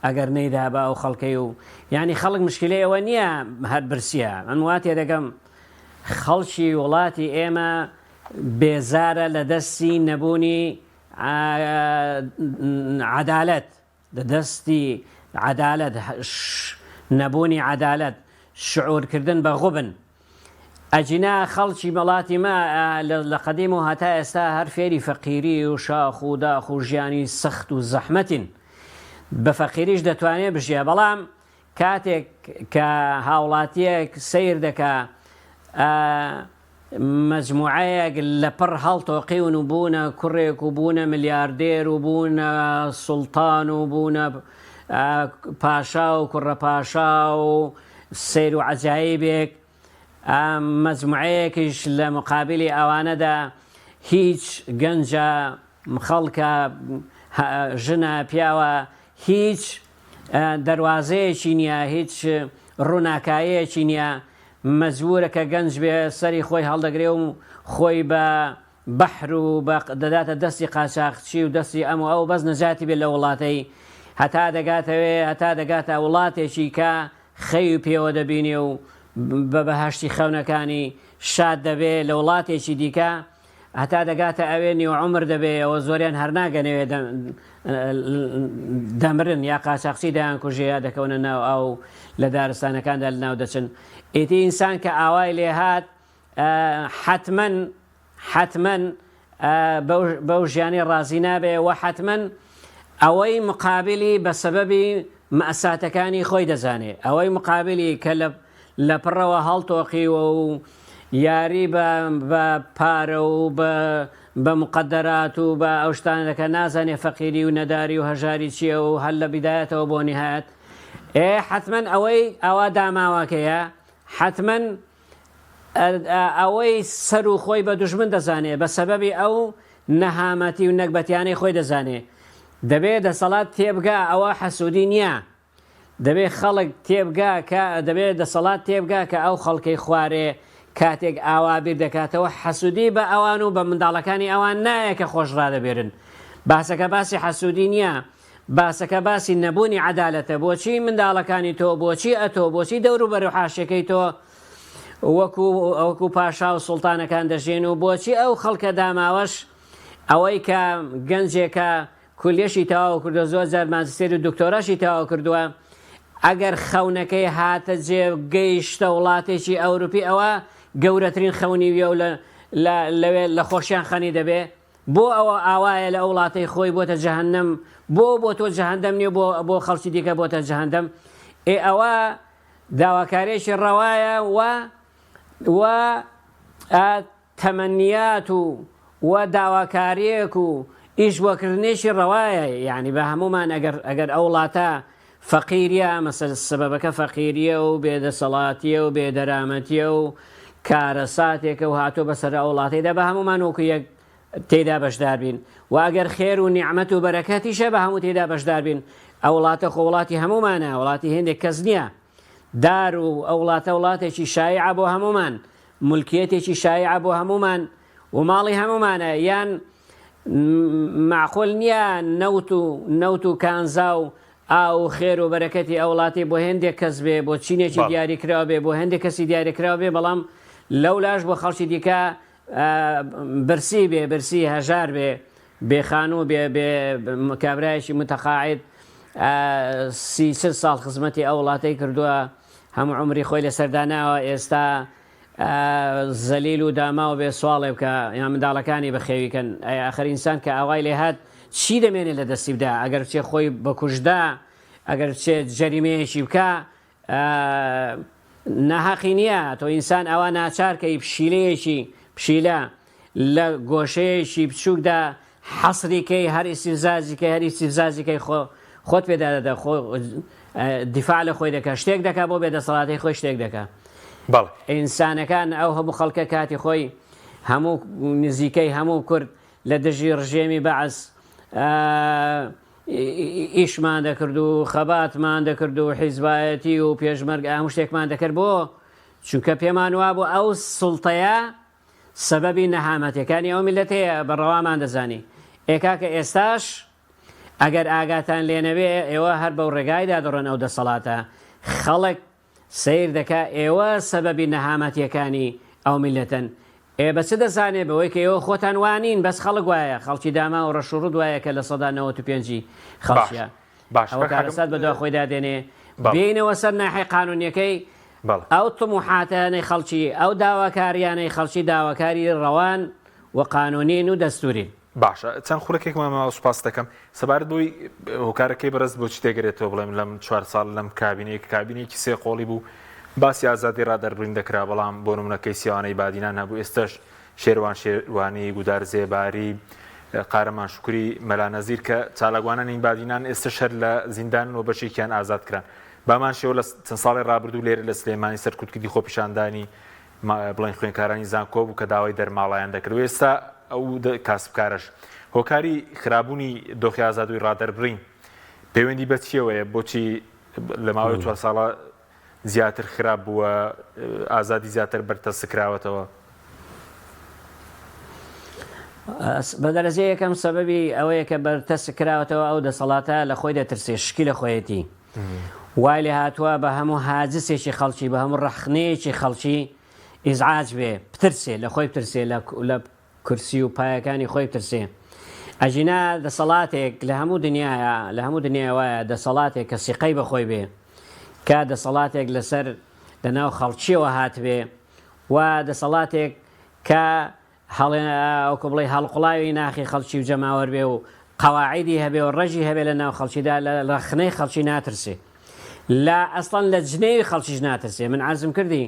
ئەگەر نەیدا بە ئەو خەڵکەی و یعنی خەڵک مشکلەی ئەوە نییە هەر برسیە. من واتێ دەگەم خەڵکی وڵاتی ئێمە بێزارە لە دەستی نەبوونی عەدالەت، لە دەستی عەدالەت، نەبوونی عەدالەت، شعورکردن بە غوبن. ئەجینا خەڵکی وڵاتی ما لە قەدیم و هەتا ئێستا هەر فێری فەقیری و شاخ و داخ و ژیانی سەخت و زەحمەتین، بە فەقیریش دەتوانێت بژیە، بەڵام کاتێک کە هاوڵاتیەک سیر دەکا مەجموعەیەک لە پڕ هەڵتۆقیون و بوونە کوڕێک و بوونە ملیاردێر و بوونە سوڵتان و بوونە پاشا و کوڕە پاشا و سیر و عەجایبێک، مەجموعەیەکیش لە مقابلی ئەوانەدا هیچ گەنجە خەڵکە ژنە پیاوە هیچ دەواازەیەکی نییە، هیچ ڕووناکایەکی نییە، مەجبورە کە گەنج بێ سەری خۆی هەڵدەگرێ و خۆی بە بەحر و دەداتە دەستی قاچاقچی و دەستی ئەم و ئەو بەس نەجاتی بێت لە وڵاتەی، هەتا دەگاتە وڵاتێکی کە خەی و پێوە دەبینێ و بە بەهشتی خەونەکانی شاد دەبێت لە وڵاتێکی دیکە، هەتا دەگاتە ئەوێ نیوەعمر دەبێت ئەوە زۆریان هەر ناگەنەوێت دەمرن یا قاچاقچی دایان کوژەیە دەکەونە ناو ئەو لە دارستانەکاندا لە ناو دەچن. ئیتی ئینسان کە ئاوای لێ هات حتمەن بەو ژیانی ڕازی نابێ و حتمەن ئەوەی مقابلی بە سەبەبی مەئساتەکانی خۆی دەزانێت، ئەوەی مقابلی کە لە پڕەوە هەڵتۆقیوە و یاری بە پارە و بە مقدرات و بە ئەو شتانەکە نازانێ فەقیری و نەداری و هەژاری چییە و هەل لە بیدایەتەوە بۆ نهایەت حتمەن ئەوە داماوەکەیە، حتمەن ئەوەی سەر و خۆی بە دوژمن دەزانێت بە سەبەبی ئەو نەهامەتی و نەکبەتیانەی خۆی دەزانێت. دەبێت دەسەڵات تێبگا ئەوە حەسوودی نییە، دەبێت خەڵک تێبگا کە دەبێت دەسەڵات تێبگا کە ئەو خەڵکەی خوارێ کاتێک ئاوا بیر دەکاتەوە حەسوودی بە ئەوان و بە منداڵەکانی ئەوان نایە کە خۆشڕادەبێرن. باسەکە باسی حەسوودی نییە، باسەکە باسی نەبوونی عەدالەتە. بۆچی منداڵەکانی تۆ، بۆچی ئەتۆ، بۆچی دەور و بەرەو حاشەکەی تۆ وەکو پاشا و سوڵتانەکان دەژێن و بۆچی ئەو خەڵکە داماوەش ئەوەی کە گەنجێکە کولیەشی تەواو کردووە زۆر جار ماجستێر و دکتۆراشی تەواو کردووە ئەگەر خەونەکەی هاتە جێ گەیشتە وڵاتێکی ئەوروپی ئەوە گەورەترین خەونیویە و لەوێ لە خۆشیان خەنی دەبێ بۆ ئەوە ئاوایە لە وڵاتەی خۆی بۆتە جەهەنەم بۆ تۆ جەهەندەم نییە بۆ خەڵکی دیکە بۆتە جەهەندەم ئەوە داواکارێکی ڕەوایە و تەمەنیات و داواکاریەک و ئیش بۆکردنێکی ڕەوایە یعنی بە هەمومان ئەگەر ئەو وڵاتە فەقیریە مەسەل سبەبەکە فەقیریە و بێدەسەڵاتیە و بێدەرامەتیە و کارەساتێکە و هاتۆ بەسەر ئەو وڵاتەیدا بە هەمومان وەکو یەک تێدا بەشدار بین و ئەگەر خێر و نیعمەت و بەرەکەتیشە بە هەموو تێدا بەشدار بین ئەو وڵاتە خۆ وڵاتی هەمومانە وڵاتی هێندێک کەس نییە دار و ئەو وڵاتە وڵاتێکی شایع بۆ هەمومان مولکیەتێکی شایع بۆ هەمومان و ماڵی هەمومانە یان معقول نییە نەوت و کانزا و ئاو خێر و بەرەکەتی ئەو وڵاتی بۆ هێندێک کەس بێ بۆ چینێکی دیاریکراوە بێ بۆ هەندێک کەسی دیاریکراوە بێ بەڵام لەولاش بۆ خەڵکی دیکە برسی بێ برسی هەژار بێ بێخانوو بێ کابرایەکی متەقاعد 30 ساڵ خزمەتی ئەو وڵاتەی کردووە هەموو عمری خۆی لەسەرداناوە ئێستا زەلیل و داماوە بێ سواڵێ بکە یان منداڵەکانی بەخێویکەن ئاخر ئینسان کە ئاوای لێ هات چی دەمێنێت لە دەستی بدا ئەگەر بچێ خۆی بەکوژدا ئەگەر بچێت جەریمەیەکی بکە ناحەقی نییە تۆ ئینسان ئەوە ناچارکەی پشیلەیەکی پشیلە لە گۆشەیەکی بچووکدا حەسریکەی هەر ئیسیفزازیکەی هەر ئیسیفزازیکەی خۆت پێدا دەدا دیفاع لە خۆی دەکات شتێک دەکا بۆ بێدەسەڵاتی خۆی شتێک دەکا ئینسانەکان ئەو هەموو خەڵکە کاتی خۆی هەموو نزیکەی هەموو کورد لە دژی ڕژێمی بەعس ئیشمان دەکرد و خەباتمان دەکرد و حیزبایەتی و پێشمەرگ هەموو شتێکمان دەکرد بۆ چونکە پێمان وا بوو ئەو سوڵتەیە سەبەبی نەهامەتیەکانی ئەو میلەتەیە بەڕەوامان دەزانی ئێکاکە ئێستاش ئەگەر ئاگاتان لێنەوێ ئێوە هەر بەو ڕێگایدا دەڕۆن ئەو دەسەڵاتە خەڵک سیر دەکا ئێوە سەبەبی نەهامەتیەکانی ئەو میلەتەن بە چ دەزانێ بەوەی کە ئێوە خۆتان وانین بەس خەڵک وایە خەڵکی داما و ڕەشوڕوود وایە کە لە 95 خەڵکیە ئەوە کارەسات بەدوا خۆی دادێنێ بێنەوە سەر ناحی قانونیەکەی ئەو طموحاتانەی خەڵکی ئەو داواکاریانەی خەڵکی داواکاری ڕەوان و قانونین و دەستورین باشە چەند خورەکێکمان سوپاس دەکەم سەبارەت بۆی هۆکارەکەی بەرز بۆ چ تێگرێتەوە بڵێم لەم 4 ساڵ لەم کابینەیەکی سێ قۆڵی بوو باسی ئازادی ڕادەربڕین دەکرا بەڵام بۆ نمونەکەی سیاوانەی بادینان هەبوو ئێستش شێروانی گودار زێباری قارەمان شکوری مەلانەزیر کە چالاگوانانی بادینان ئێستش هەر لە زیندان و بەشێکیان ئازاد کران بامان شێوە لە چەند ساڵی ڕابردوو لێرە لە سلێمانی سەرکوتکردی خۆپیشاندانی بڵین خوێنکارانی زانکۆ بوو کە داوای دەرماڵایان دەکرد ئێستا ئەو کاسبکارش هۆکاری خراببوونی دۆخی ئازادوی ڕادەربڕین پەیوەندی بە چیەوەیە بۆچی لە ماوەی 4 ساڵە زیاتر خراپ بووە ئازادی زیاتر بەرتەسکراوەتەوە بەدەرەجێ یەکەم سەبەبی ئەوەیە کە بەرتەسکراوەتەوە ئەو دەسەڵاتە لە خۆی دەترسێ شکی لە خۆیەتی وای لێ هاتووە بە هەموو حاجزێکی خەڵکی بە هەموو ڕەخنەیەکی خەڵکی ئیزعاج بێ بترسێ لە خۆی بترسێ لە کورسی و پایەکانی خۆی بترسێ ئەژینا دەسەڵاتێک لە هەموو دنیای وایە دەسەڵاتێک کە سیقەی بەخۆی بێ کە دەسەڵاتێک لەسەر لەناو خەڵکیەوە هاتبێ و دەسەڵاتێک کە ئەوکە بڵێ هەڵقوڵاوی ناخی خەڵکی و جەماوەەر بێ و قەواعیدی هەبێ و ڕەژی هەبێ لە ناو خەڵکیدا لە ڕەخنەی خەڵکی ناترسێ لە ئەسڵەن لە جنێوی خەڵکیش ناترسێ من عەرزم کردی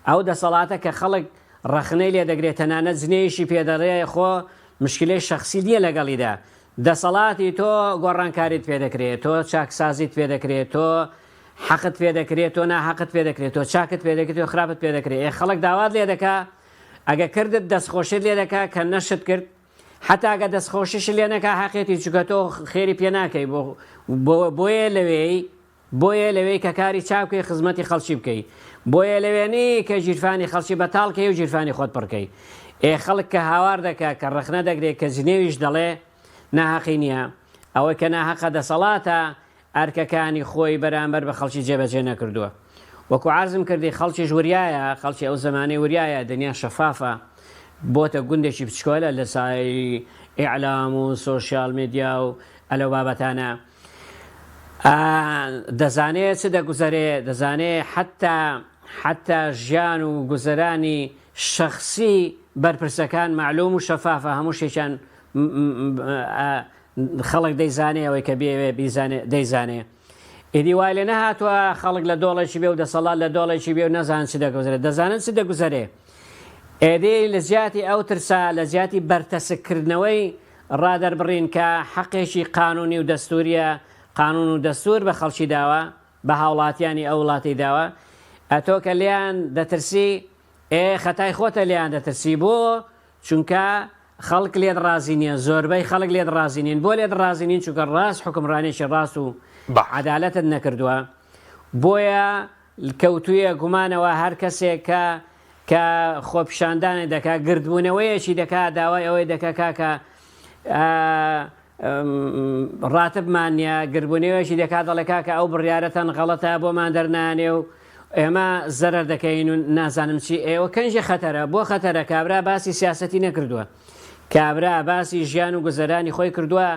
ئەو دەسەڵاتە کە خەڵک ڕەخنەی لێ دەگرێت تەنانەت جنێیشی پێدەڕێ خۆ مشکلەی شەخسی نییە لەگەڵیدا دەسەڵاتی تۆ گۆڕانکاریت پێ دەکرێت تۆ چاکسازیت پێ دەکرێت تۆ حەقت پێ دەکرێت تۆ ناحەقت پێ دەکرێت تۆ چاکت پێ دەکرێت و خراپت پێ دەکرێت خەڵک داوات لێ دەکا ئەگە کردت دەستخۆشت لێ دەکا کە نەشت کرد حتا ئەگە دەستخۆشیش لێ نەکا حەقێتی چووکە تۆ خێری پێ ناکەی بۆیە لەوەی کە کاری چاوکەی خزمەتی خەڵکی بکەی بۆیە لەوێنی کە ژیرفانی خەڵکی بەتاڵکەی و ژیرفانی خۆت پڕکەی خەڵک کە هاوار دەکا کە ڕەخنە دەگرێت کە جنێویش دەڵێ ناحەقی نییە ئەوەی کە ناحەقە دەسەڵاتە ئەرکەکانی خۆی بەرامبەر بە خەڵکی جێبەجێ نەکردووە وەکو عەرزم کردی خەڵکیش وریایە خەڵکی ئەو زەمانەی وریایە دنیا شەفافە بۆتە گوندێکی بچکۆلە لە سای ئیعلام و سۆشیال میدیا و ئەلەو بابەتانە دەزانێت چ دەگوزارێ دەزانێت حتا ژیان و گوزەرانی شخصی بەرپرسەکان معلوم و شەفافە هەموو شێکیان خەڵک دەیزانێ ئەوەی کە بێوێ دەیزانێ ئیدی وای لێ نەهاتووە خەڵک لە دۆڵێکی بێ و دەسەڵات لە دۆڵێکی بێ و نەزان چ دەگوزارێت دەزانن چ دەگوزارێ ئێدەی لە زیاتی ئەو ترسا لە زیاتی بەرتەسکردنەوەی ڕادەربڕین کە حەقێکی قانونی و دەستوریە قانون و دەستور بە خەڵکی داوە بە هاوڵاتیانی ئەو وڵاتی داوە ئەتۆ کە لیان دەترسی خەتای خۆتە لیان دەترسی بۆ چونکە خەڵک لێت ڕازی نییە زۆربەی خەڵک لێت ڕازی نین بۆ لێت ڕازی نین چونکە ڕاست حکمڕانێکی ڕاست و عەدالەتت نەکردووە بۆیە کەوتویە گومانەوە هەر کەسێک کە خۆپیشاندانێ دەکا گردبوونەوەیەکی دەکا داوای ئەوەی دەکا کاکە ڕاتبمان نیە گربوونەوەیەکی دەکات دەڵێ کاکە ئەو بڕیارەتەن غەڵەتە بۆمان دەرنانێ و ئێمە زەرەر دەکەین و نازانم چی ئێوە کەنجی خەتەرە بۆ خەتەرە کابرا باسی سیاسەتی نەکردووە کابرا باسی ژیان و گوزەرانی خۆی کردووە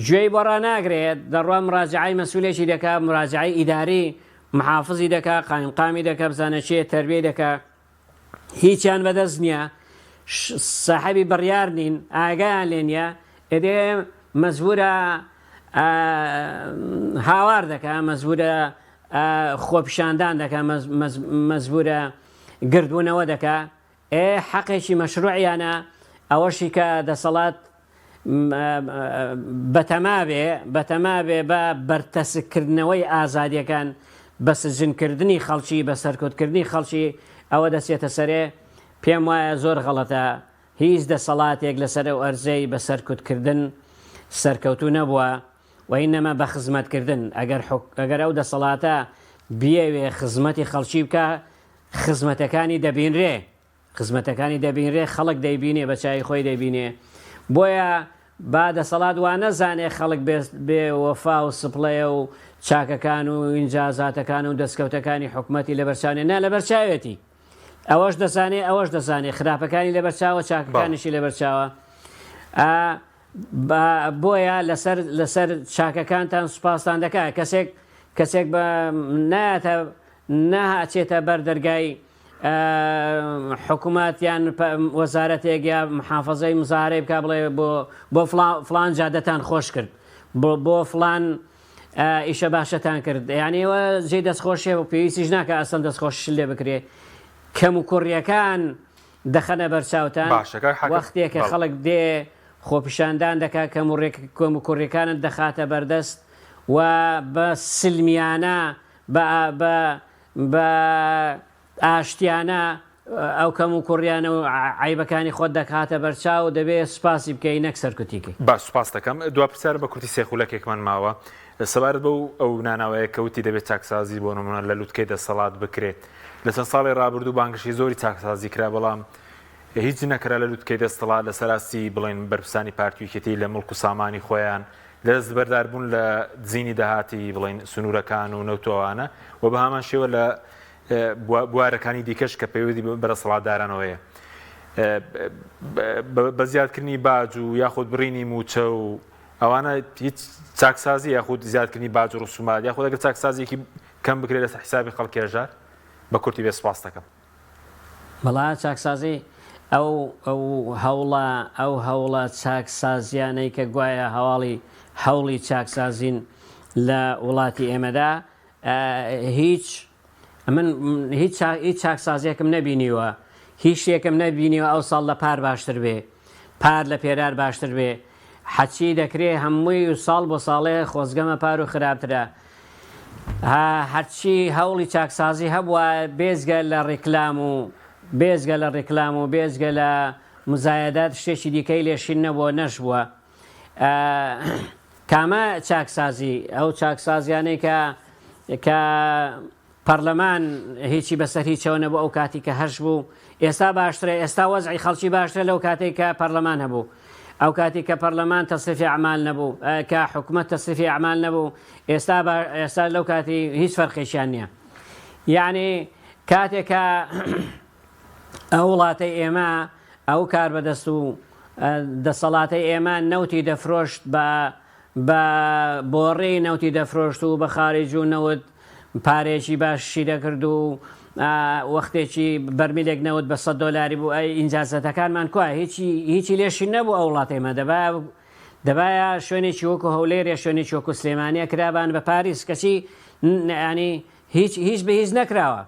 گوێی بۆ ڕناگرێت دەڕوا مراجعای مەسئولێکی دەکا مراجعای ئیداری محافزی دەکا قایمقامی دەکا بزانە چێ تەربیە دەکا هیچیان بەدەست نییە ساحەبی بڕیار نین ئاگایان لێ نییە ئێدێ مەزبورە هاوار دەکا مەزبورە خۆپیشاندان دەکا مەزبورە گردبوونەوە دەکا حەقێکی مەشروعیانە ئەوەشی کە دەسەڵات بەتەمابێ بە بەرتەسکردنەوەی ئازادیەکان بە سجنکردنی خەڵکی بە سەرکوتکردنی خەڵکی ئەوە دەچێتە سەرێ پێم وایە زۆر غەڵەتە هیچ دەسەڵاتێک لەسەر ئەو ئەرزەی بە سەرکوتکردن سەرکەوتوو نەبووە وئینەمە بە خزمەتکردن ئەگەر ئەو دەسەڵاتە بیاوێ خزمەتی خەڵکی بکە خزمەتەکانی دەبینرێ خەڵک دەیبینێ بە چای خۆی دەیبینێ بۆیە با دەسەڵات وانەزانێ خەڵک بێ وەفا و سپڵەیە و چاکەکان و ئینجازاتەکان و دەستکەوتەکانی حکومەتی لەبەرچاوێ نا لەبەرچاوێتی ئەوەش دەزانێ خراپەکانی لەبەرچاوە چاکەکانیشی لەبەرچاوە بۆیە لەسەر چاکەکانتان سوپاسان دەکات کەسێک بە ناچێتە بەر دەرگای حکوومەت یان وەزارەتێک یا محافەزەی مزارەی بکە بڵێ بۆ فلان جادەتان خۆش کرد بۆ فلان ئیشە باشەتان کرد یانیەوە جێی دەستخۆشیە و پێویستیش ناکە ئەسەن دەستخۆش لێ بکرێ کەم و کوڕیەکان دەخەنە بەرچاوتان وەختێکە خەڵک دێ خۆپیشاندان دەکا کەم و کوڕیەکانت دەخاتە بەردەست و بە سلمیانە بە ئاشتیانە ئەو کەم و کوڕیانە و عیبەکانی خۆت دەکاتە بەرچاو و دەبێت سوپاسی بکەی نەک سەرکوتیکەی با سوپاس دەکەم دو پرسیار بە کورتی سێخولەکێکمان ماوە سەبارەت بە ئەو ناناوەیە کەوتی دەبێت چاکسازی بۆ نمونە لە لووتکەی دەسەڵات بکرێت لە چەند ساڵی ڕابردوو بانگشی زۆری چاکسازی کرا بەڵام هیچ نەکرا لە لووتکەی دەسەڵات لە سەراستی بڵێن بەرپرسانی پارتیویەتی لە مڵک و سامانی خۆیان دەست بەرداربوون لە دزینی داهاتی بڵێن سنوورەکان و نەوتۆوانە و بە هەمان شێوە لە بوارەکانی دیکەش کە پەیوەندی بەرەسەڵاتدارانەوەیە بە زیادکردنی باج و یاخود بڕینی موچە و ئەوانە هیچ چاکسازی یاخود زیادکردنی باج و ڕسومات یاخود ئەگەر چاکسازیەکی کەم بکرێت لە حسابی خەڵکێژار بە کورتی بێ سوپاس دەکەم. بەڵا چاکسازی ئەو هەوڵە چاکسازیانەی کە گوایە هەوڵی چاکسازین لە وڵاتی ئێمەدا هیچ چاکسازیەکم نەبینیوە هیچ شتێکم نەبینیوە ئەو ساڵ لە پار باشتر بێ پار لە پێرار باشتر بێ حەچی دەکرێ هەمووی و ساڵ بۆ ساڵێ خۆزگەمە پار و خراپترە هەرچی هەوڵی چاکسازی هەبووە بێزگە لە ڕێکلام و بێزگە لە مزایەدات شتێکی دیکەی لێشین نەبووە نەشبووە کامە چاکسازی ئەو چاکسازیانەی کە پەرلەمان هیچی بەسەر هیچەوە نەبوو ئەو کاتی کە هەش بوو ئێستا باشترە ئێستا وەزعی خەڵکی باشترە لەو کاتێک کە پەرلەمان هەبوو ئەو کاتی کە پەرلەمان تەصریفی ئەعمال نەبوو کە حکوومەت تەصریفی ئەعمال نەبوو ئێستا لەو کاتی هیچ فەرقێکیان نییە یعنی کاتێکە ئەو وڵاتەی ئێمە ئەو کار بەدەست و دەسەڵاتەی ئێمە نەوتی دەفرۆشت بۆ ڕێی نەوتی دەفرۆشت و بە خارج و نەوت پارێکی باشی دەکرد و وەختێکی بەرمیلێک نەوت بە $100 بوو ئینجازەتەکانمان کووە هیچی لێشی نەبوو ئەو وڵاتێمە دەبایە شوێنێکی وەکو هەولێرە شوێنێکی وەکو سلێمانیە کرابان بە پاریس کەچی ینی هیچ بە هیچ نەکراوە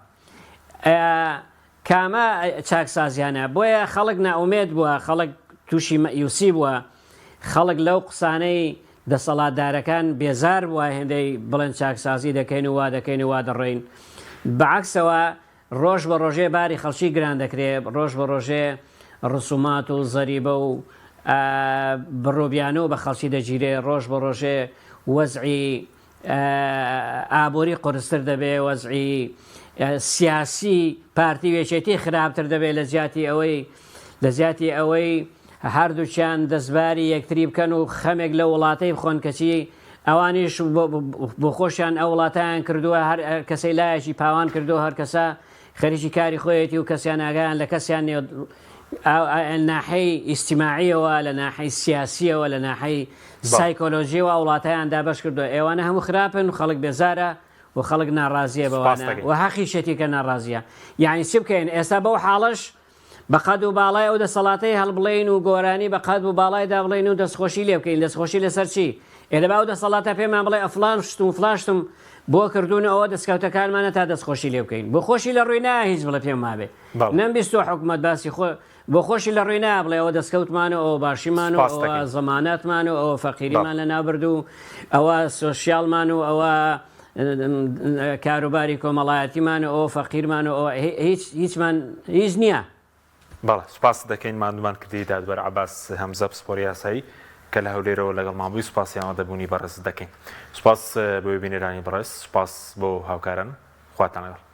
کامە چاکسازیانە بۆیە خەڵک ناومێت بووە خەڵک تووشی مەیوسی بووە خەڵک لەو قسانەی دەسەڵاتدارەکان بێزار بووە هێندەی بڵێن چاکسازی دەکەین و وا دەکەین و وا دەڕێین بەعکسەوە ڕۆژ بە ڕۆژێ باری خەڵکی گران دەکرێت ڕۆژ بە ڕۆژێ ڕسومات و زەریبە و بڕۆبیانە و بە خەڵکی دەگیرێ ڕۆژ بە ڕۆژێ وەزعی ئابووری قورستر دەبێ وەزعی سیاسی پارتی وێچێتی خراپتر دەبێت لە زیاتی ئەوەی هەردووچیان دەستباری یەکتری بکەن و خەمێک لە وڵاتەی بخۆن کەچی ئەوانیش بۆ خۆشیان ئەو وڵاتیان کردووە هەر کەسەی لایەکی پاوان کردو هەر کەسە خەریکی کاری خۆیەتی و کەسیان ئاگیان لە کەسیان ناحەی ئیجتیماعیەوە لە ناحەی سیاسیەوە لە ناحەی سایکۆلۆژیەوە ئەوڵاتیان دابەش کردو ئێوانە هەموو خراپن و خەڵک بێزارە و خەڵک ناڕازیە بەوانە و حەقیشەتی کە ناڕازیە یعنی چی بکەین ئێستا بەو حاڵش بەقەد و باڵای ئەو دەسەڵاتەی هەڵبڵێن و گۆرانی بەقەد و باڵایدا بڵێن و دەستخۆشی لێ بکەین دەستخۆشی لەسەر چی ئێدەبا و دەسەڵاتە پێمان بڵێ ئەفلان شتم و فلاشتم بۆ کردوون ئەوە دەستکەوتەکانمانە تا دەستخۆشی لێ بکەین بۆ خۆشی لە ڕووی نایە هیچ بڵێ پێم مابێ نەمبیست و حکومەت باسی بۆ خۆشی لە ڕووی نایە بڵێ ئەوە دەستکەوتمان و ئەوە باشیمان و ئەوە زەمانەتمان و ئەوە فەقیریمان لە نابرد و ئەوە سۆشیالمان و ئەوە کاروباری کۆمەڵایەتیمان و ئەوە فەقیرمان و ئەوە هیچ نییە بەڵێ سوپاس دەکەین مادومان کردی دادوەر عەباس هەمزە پسپۆری یاسایی کە لە هەولێرەوە لەگەڵ مابووی سوپاسیانەوە دەبوونی بەڕێز دەکەین سوپاس بۆ بینێرانی بەڕێز سوپاس بۆ هاوکاران خواتان لەگەڵ